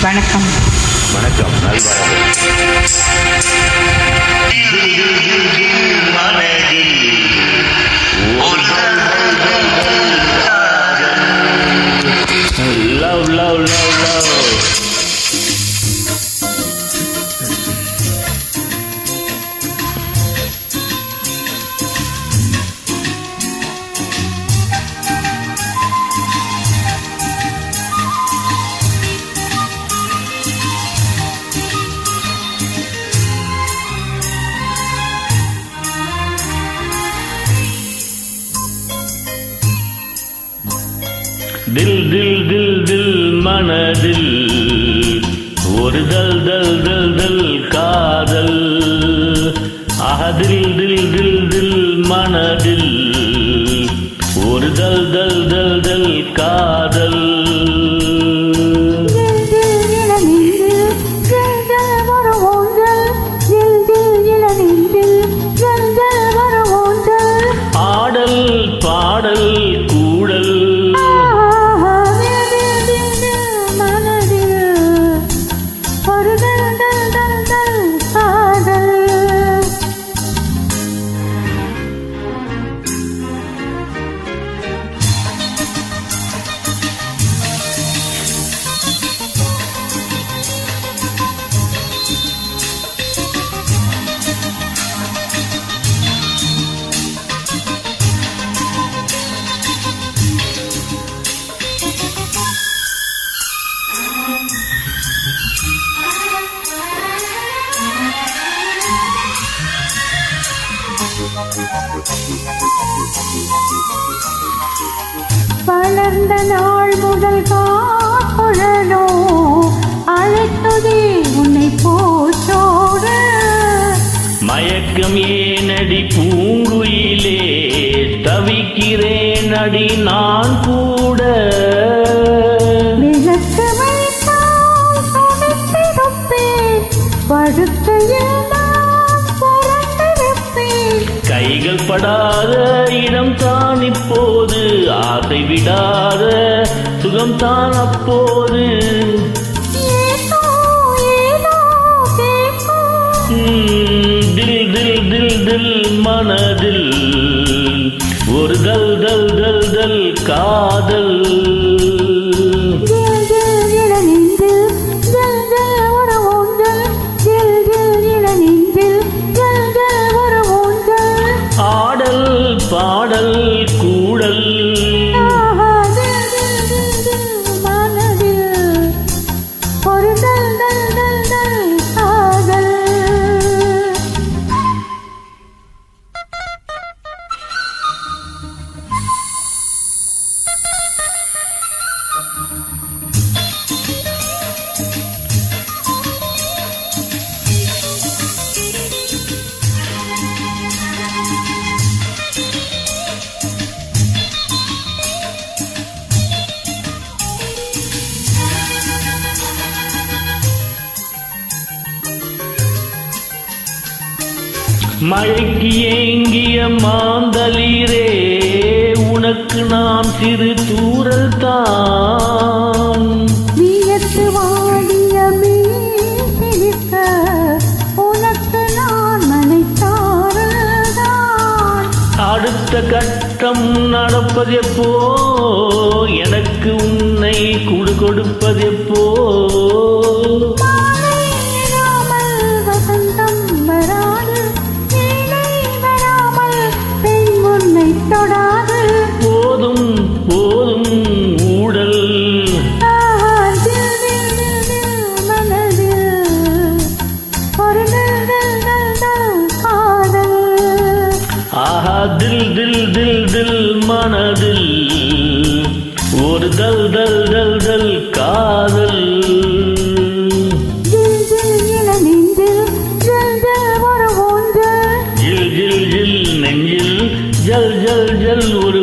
வணக்கம். வணக்கம். Love love love love. தில் தில் தில் தில் மனதில் ஒரு தல் தல் தல் தல் காதல். தில் தில் தில் தில் மனதில் ஒரு தல் தல் தல் தல் காதல். ஆடல் பாடல் கூடல் வளர்ந்த நாள் முதல் காக்குழலோ அழைத்ததே உன்னை போற்றோடு. மயக்கம் ஏனடி பூங்குயிலே தவிக்கிறேன் அடி நான் கூட. விளக்கு வைத்தால் துடித்திருப்பேன், படுக்கையில் நான் புரண்டிருப்பேன். கைகள் படாத இடம் தான் இப்போது, ஆசை விடாத சுகம் தான் அப்போது. ஏதோ ஏதோ கேட்கும். தில் தில் தில் தில் மனதில் ஒரு தல் தல் தல் தல் காதல். ஆடல் பாடல் கூடல் மழைக்கு ஏங்கிய மாந்தளிரே, உனக்கு நான் சிறு தூரல் தான். வியத்து வாடிய மீசிருக்க, உனக்கு நான் மனைத்தாரல்தான். அடுத்த கட்டம் நடப்பதெப்போ, எனக்கு உன்னை கொடுப்பதெப்போ. போதும் போதும் ஊடல். ஆஹா தில் தில் தில் தில் மனதில் ஒரு தல் தல் தல் தல் காதல். ஜில் ஜில் ஜில் நெஞ்சில் ஜல் ஜல் ஜல் ஒரு